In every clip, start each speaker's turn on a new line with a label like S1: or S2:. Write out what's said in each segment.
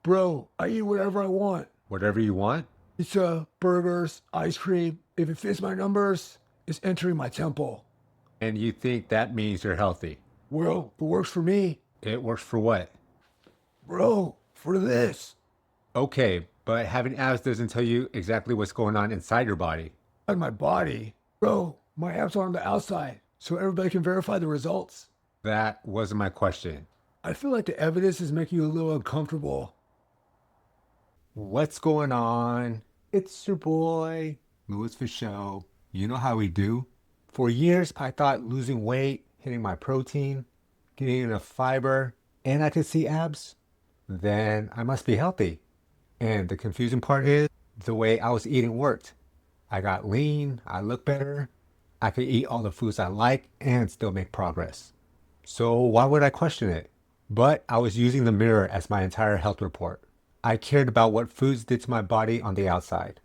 S1: Bro, I eat whatever I want.
S2: Whatever you want?
S1: Pizza, burgers, ice cream. If it fits my numbers, it's entering my temple.
S2: And you think that means you're healthy?
S1: Well, if it works for me,
S2: It works for what?
S1: bro, for this.
S2: Okay, but having abs doesn't tell you exactly what's going on inside your body.
S1: On my body. Bro, my abs are on the outside, so everybody can verify the results.
S2: That wasn't my question.
S1: I feel like the evidence is making you a little uncomfortable.
S2: What's going on? It's your boy, Fa Sho. You know how we do. For years, I thought losing weight, hitting my protein, getting enough fiber, and I could see abs, then I must be healthy. And the confusing part is the way I was eating worked. I got lean, I looked better, I could eat all the foods I like and still make progress. So why would I question it? But I was using the mirror as my entire health report. I cared about what foods did to my body on the outside.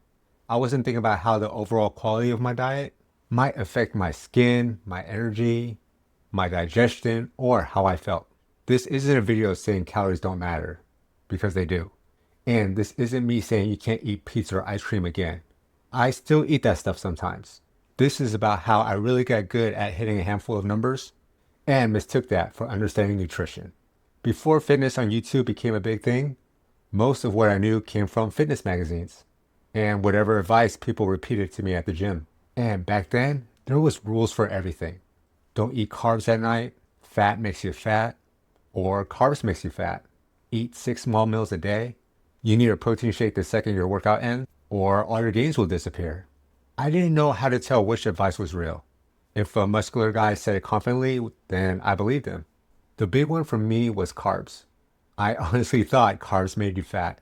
S2: I wasn't thinking about how the overall quality of my diet might affect my skin, my energy, my digestion, or how I felt. This isn't a video saying calories don't matter, because they do. And this isn't me saying you can't eat pizza or ice cream again. I still eat that stuff sometimes. This is about how I really got good at hitting a handful of numbers and mistook that for understanding nutrition. Before fitness on YouTube became a big thing, most of what I knew came from fitness magazines and whatever advice people repeated to me at the gym. And back then, there was rules for everything. Don't eat carbs at night, fat makes you fat, or carbs makes you fat. Eat 6 small meals a day. You need a protein shake the second your workout ends, or all your gains will disappear. I didn't know how to tell which advice was real. If a muscular guy said it confidently, then I believed him. The big one for me was carbs. I honestly thought carbs made you fat.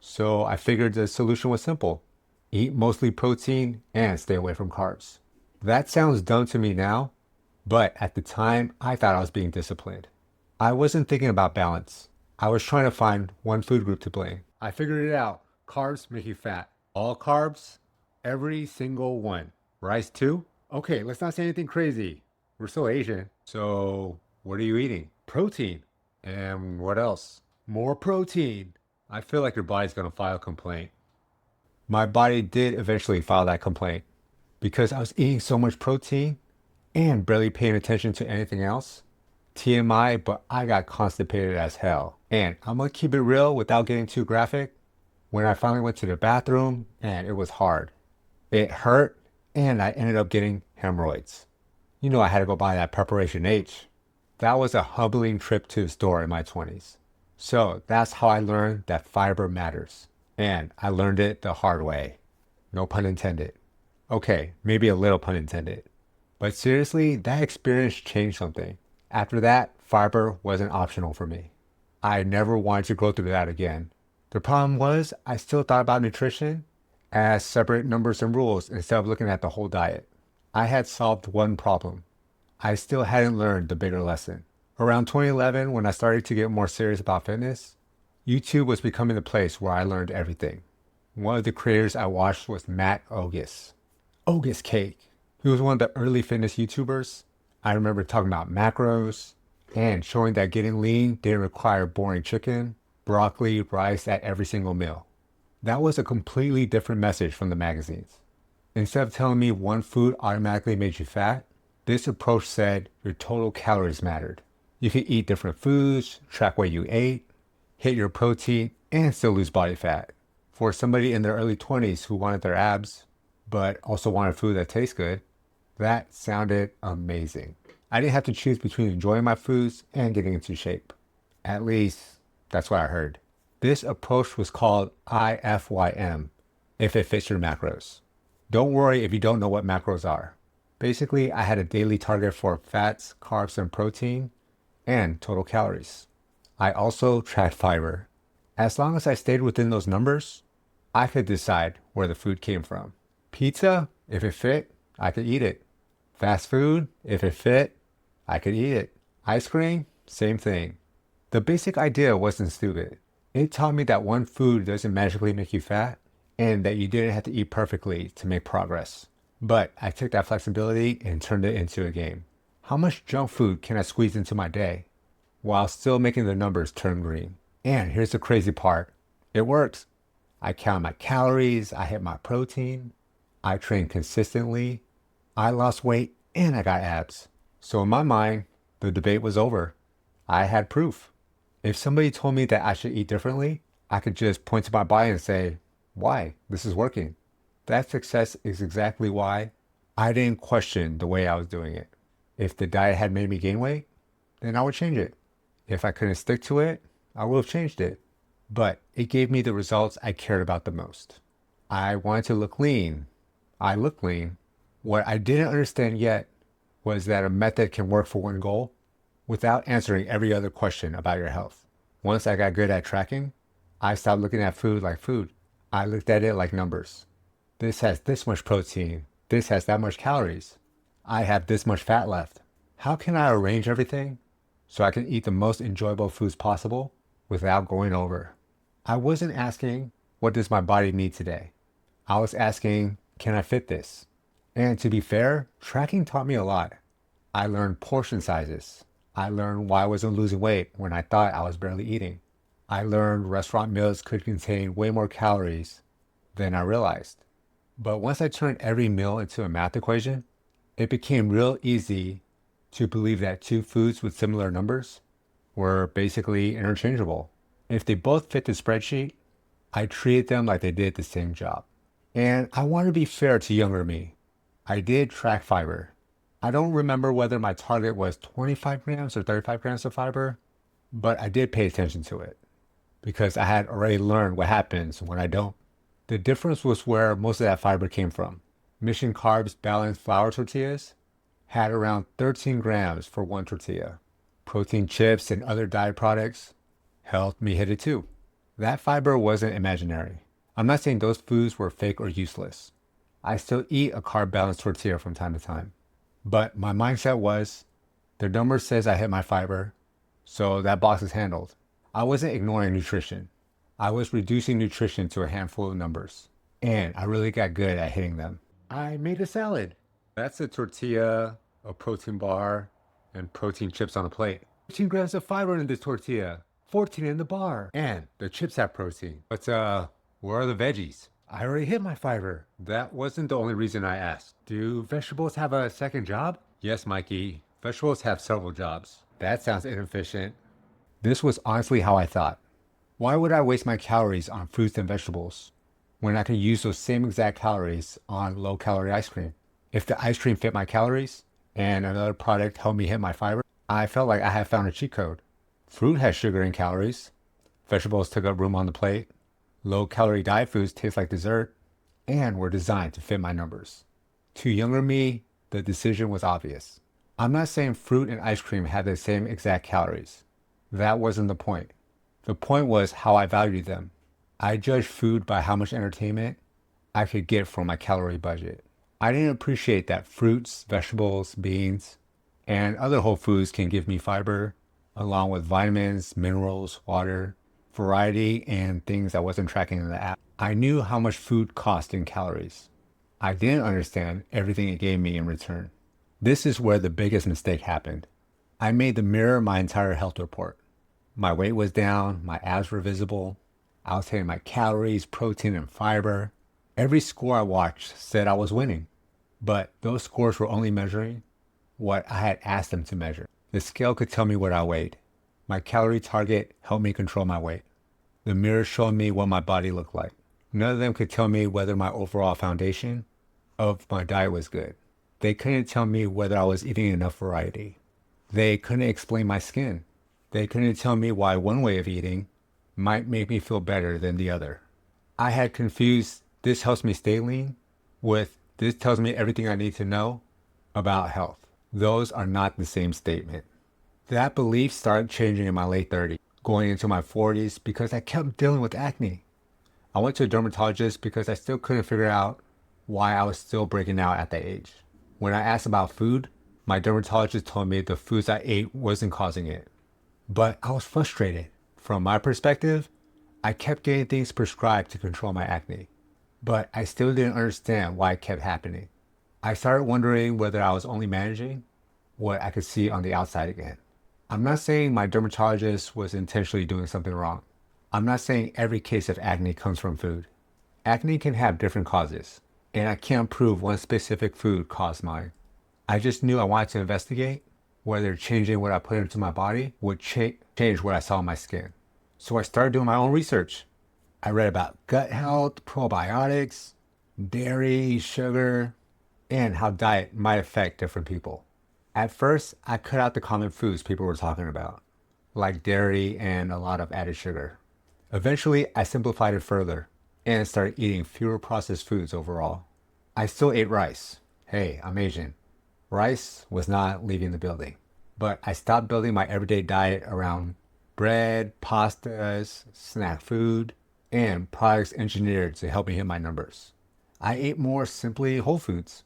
S2: So I figured the solution was simple. Eat mostly protein and stay away from carbs. That sounds dumb to me now, but at the time, I thought I was being disciplined. I wasn't thinking about balance. I was trying to find one food group to blame. I figured it out. Carbs make you fat. All carbs, every single one. Rice too? Okay, let's not say anything crazy. We're still Asian. So what are you eating? Protein. And what else? More protein. I feel like your body's gonna file a complaint. My body did eventually file that complaint because I was eating so much protein and barely paying attention to anything else. TMI, but I got constipated as hell. And I'm gonna keep it real without getting too graphic. When I finally went to the bathroom, and it was hard. It hurt, and I ended up getting hemorrhoids. You know I had to go buy that Preparation H. That was a humbling trip to the store in my 20s. So that's how I learned that fiber matters. And I learned it the hard way. No pun intended. Okay, maybe a little pun intended. But seriously, that experience changed something. After that, fiber wasn't optional for me. I never wanted to go through that again. The problem was, I still thought about nutrition as separate numbers and rules instead of looking at the whole diet. I had solved one problem. I still hadn't learned the bigger lesson. Around 2011, when I started to get more serious about fitness, YouTube was becoming the place where I learned everything. One of the creators I watched was Matt Ogus. Ogus Cake. He was one of the early fitness YouTubers. I remember talking about macros and showing that getting lean didn't require boring chicken, broccoli, rice at every single meal. That was a completely different message from the magazines. Instead of telling me one food automatically made you fat, this approach said your total calories mattered. You could eat different foods, track what you ate, hit your protein, and still lose body fat. For somebody in their early 20s who wanted their abs, but also wanted food that tastes good, that sounded amazing. I didn't have to choose between enjoying my foods and getting into shape. At least, that's what I heard. This approach was called IIFYM, if it fits your macros. Don't worry if you don't know what macros are. Basically, I had a daily target for fats, carbs, and protein, and total calories. I also tracked fiber. As long as I stayed within those numbers, I could decide where the food came from. Pizza, if it fit, I could eat it. Fast food, if it fit, I could eat it. Ice cream, same thing. The basic idea wasn't stupid. It taught me that one food doesn't magically make you fat and that you didn't have to eat perfectly to make progress. But I took that flexibility and turned it into a game. How much junk food can I squeeze into my day while still making the numbers turn green? And here's the crazy part. It worked. I counted my calories, I hit my protein, I trained consistently, I lost weight, and I got abs. So in my mind, the debate was over. I had proof. If somebody told me that I should eat differently, I could just point to my body and say, why? This is working. That success is exactly why I didn't question the way I was doing it. If the diet had made me gain weight, then I would change it. If I couldn't stick to it, I would have changed it. But it gave me the results I cared about the most. I wanted to look lean. I look lean. What I didn't understand yet was that a method can work for one goal without answering every other question about your health. Once I got good at tracking, I stopped looking at food like food. I looked at it like numbers. This has this much protein. This has that much calories. I have this much fat left. How can I arrange everything so I can eat the most enjoyable foods possible without going over? I wasn't asking, what does my body need today? I was asking, can I fit this? And to be fair, tracking taught me a lot. I learned portion sizes. I learned why I wasn't losing weight when I thought I was barely eating. I learned restaurant meals could contain way more calories than I realized. But once I turned every meal into a math equation, it became real easy to believe that two foods with similar numbers were basically interchangeable. If they both fit the spreadsheet, I treated them like they did the same job. And I want to be fair to younger me. I did track fiber. I don't remember whether my target was 25 grams or 35 grams of fiber, but I did pay attention to it because I had already learned what happens when I don't. The difference was where most of that fiber came from. Mission Carbs balanced flour tortillas had around 13 grams for one tortilla. Protein chips and other diet products helped me hit it too. That fiber wasn't imaginary. I'm not saying those foods were fake or useless. I still eat a carb-balanced tortilla from time to time. But my mindset was, the number says I hit my fiber, so that box is handled. I wasn't ignoring nutrition. I was reducing nutrition to a handful of numbers. And I really got good at hitting them. I made a salad. That's a tortilla, a protein bar, and protein chips on a plate. 15 grams of fiber in this tortilla, 14 in the bar. And the chips have protein. But where are the veggies? I already hit my fiber. That wasn't the only reason I asked. Do vegetables have a second job? Yes, Mikey. Vegetables have several jobs. That sounds inefficient. This was honestly how I thought. Why would I waste my calories on fruits and vegetables when I can use those same exact calories on low-calorie ice cream? If the ice cream fit my calories and another product helped me hit my fiber, I felt like I had found a cheat code. Fruit has sugar and calories. Vegetables took up room on the plate. Low-calorie diet foods taste like dessert and were designed to fit my numbers. To younger me, the decision was obvious. I'm not saying fruit and ice cream had the same exact calories. That wasn't the point. The point was how I valued them. I judged food by how much entertainment I could get from my calorie budget. I didn't appreciate that fruits, vegetables, beans, and other whole foods can give me fiber, along with vitamins, minerals, water, variety, and things I wasn't tracking in the app. I knew how much food cost in calories. I didn't understand everything it gave me in return. This is where the biggest mistake happened. I made the mirror my entire health report. My weight was down, my abs were visible, I was hitting my calories, protein, and fiber. Every score I watched said I was winning, but those scores were only measuring what I had asked them to measure. The scale could tell me what I weighed. My calorie target helped me control my weight. The mirror showed me what my body looked like. None of them could tell me whether my overall foundation of my diet was good. They couldn't tell me whether I was eating enough variety. They couldn't explain my skin. They couldn't tell me why one way of eating might make me feel better than the other. I had confused this helps me stay lean with this tells me everything I need to know about health. Those are not the same statement. That belief started changing in my late 30s, going into my 40s because I kept dealing with acne. I went to a dermatologist because I still couldn't figure out why I was still breaking out at that age. When I asked about food, my dermatologist told me the foods I ate wasn't causing it. But I was frustrated. From my perspective, I kept getting things prescribed to control my acne, but I still didn't understand why it kept happening. I started wondering whether I was only managing what I could see on the outside again. I'm not saying my dermatologist was intentionally doing something wrong. I'm not saying every case of acne comes from food. Acne can have different causes, and I can't prove one specific food caused mine. I just knew I wanted to investigate whether changing what I put into my body would change what I saw on my skin. So I started doing my own research. I read about gut health, probiotics, dairy, sugar, and how diet might affect different people. At first, I cut out the common foods people were talking about, like dairy and a lot of added sugar. Eventually, I simplified it further and started eating fewer processed foods overall. I still ate rice. Hey, I'm Asian. Rice was not leaving the building. But I stopped building my everyday diet around bread, pastas, snack food, and products engineered to help me hit my numbers. I ate more simply whole foods,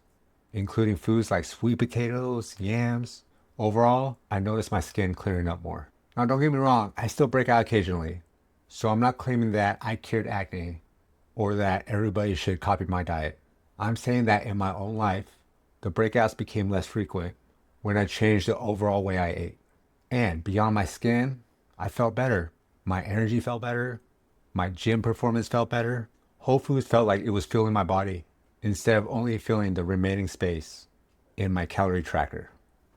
S2: including foods like sweet potatoes, yams. Overall, I noticed my skin clearing up more. Now, don't get me wrong, I still break out occasionally. So I'm not claiming that I cured acne or that everybody should copy my diet. I'm saying that in my own life, the breakouts became less frequent when I changed the overall way I ate. And beyond my skin, I felt better. My energy felt better. My gym performance felt better. Whole foods felt like it was filling my body instead of only filling the remaining space in my calorie tracker.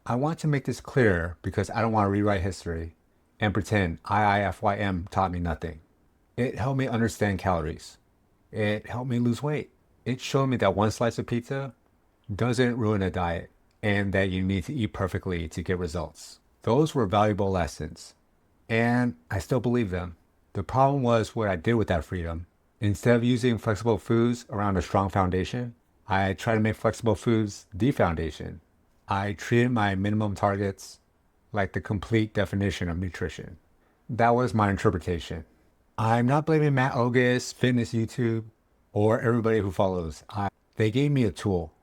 S2: I want to make this clear because I don't want to rewrite history and pretend IIFYM taught me nothing. It helped me understand calories. It helped me lose weight. It showed me that one slice of pizza doesn't ruin a diet and that you need to eat perfectly to get results. Those were valuable lessons, and I still believe them. The problem was what I did with that freedom. Instead of using flexible foods around a strong foundation, I tried to make flexible foods the foundation. I treated my minimum targets like the complete definition of nutrition. That was my interpretation. I'm not blaming Matt Ogus, Fitness YouTube, or everybody who follows. They gave me a tool.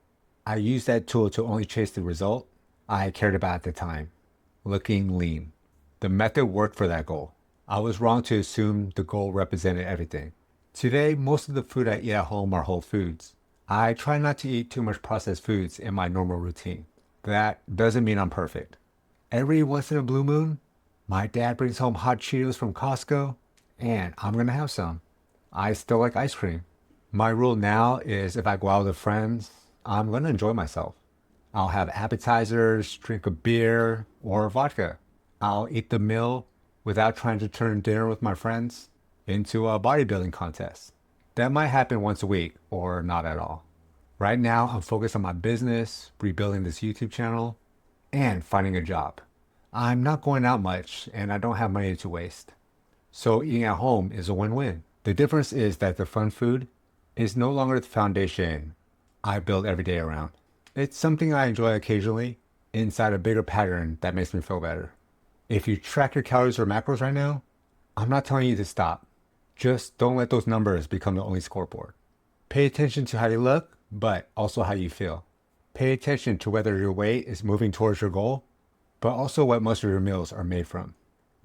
S2: I used that tool to only chase the result I cared about at the time, looking lean. The method worked for that goal. I was wrong to assume the goal represented everything. Today, most of the food I eat at home are whole foods. I try not to eat too much processed foods in my normal routine. That doesn't mean I'm perfect. Every once in a blue moon, my dad brings home hot Cheetos from Costco, and I'm gonna have some. I still like ice cream. My rule now is if I go out with friends, I'm gonna enjoy myself. I'll have appetizers, drink a beer, or vodka. I'll eat the meal without trying to turn dinner with my friends into a bodybuilding contest. That might happen once a week or not at all. Right now, I'm focused on my business, rebuilding this YouTube channel, and finding a job. I'm not going out much and I don't have money to waste. So eating at home is a win-win. The difference is that the fun food is no longer the foundation I build every day around. It's something I enjoy occasionally inside a bigger pattern that makes me feel better. If you track your calories or macros right now, I'm not telling you to stop. Just don't let those numbers become the only scoreboard. Pay attention to how you look, but also how you feel. Pay attention to whether your weight is moving towards your goal, but also what most of your meals are made from.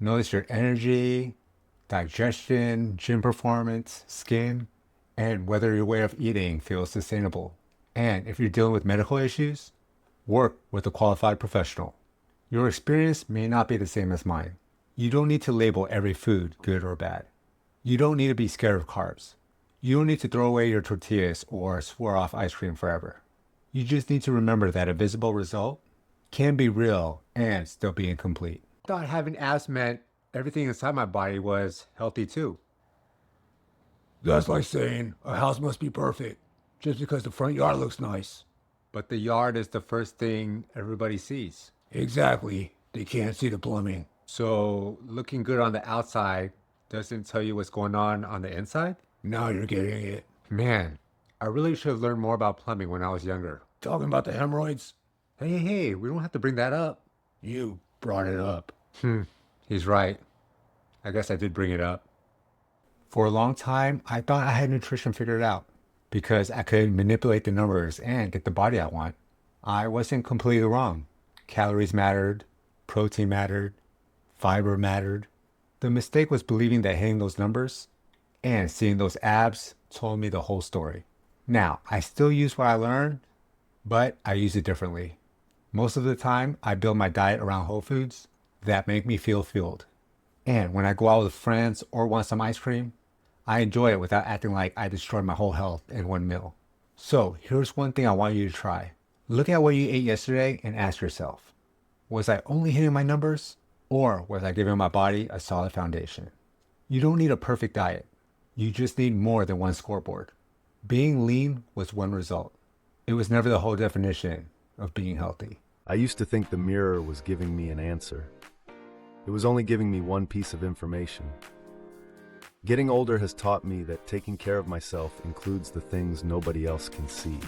S2: Notice your energy, digestion, gym performance, skin, and whether your way of eating feels sustainable. And if you're dealing with medical issues, work with a qualified professional. Your experience may not be the same as mine. You don't need to label every food good or bad. You don't need to be scared of carbs. You don't need to throw away your tortillas or swear off ice cream forever. You just need to remember that a visible result can be real and still be incomplete. I thought having abs meant everything inside my body was healthy too.
S1: That's like saying a house must be perfect just because the front yard looks nice.
S2: But the yard is the first thing everybody sees.
S1: Exactly. They can't see the plumbing.
S2: So looking good on the outside doesn't tell you what's going on the inside?
S1: Now you're getting it.
S2: Man, I really should have learned more about plumbing when I was younger.
S1: Talking about the hemorrhoids?
S2: Hey, we don't have to bring that up.
S1: You brought it up.
S2: He's right. I guess I did bring it up. For a long time, I thought I had nutrition figured out because I could manipulate the numbers and get the body I want. I wasn't completely wrong. Calories mattered, protein mattered, fiber mattered. The mistake was believing that hitting those numbers and seeing those abs told me the whole story. Now, I still use what I learned, but I use it differently. Most of the time, I build my diet around whole foods that make me feel filled. And when I go out with friends or want some ice cream, I enjoy it without acting like I destroyed my whole health in one meal. So here's one thing I want you to try. Look at what you ate yesterday and ask yourself, was I only hitting my numbers, or was I giving my body a solid foundation? You don't need a perfect diet. You just need more than one scoreboard. Being lean was one result. It was never the whole definition of being healthy.
S3: I used to think the mirror was giving me an answer. It was only giving me one piece of information. Getting older has taught me that taking care of myself includes the things nobody else can see.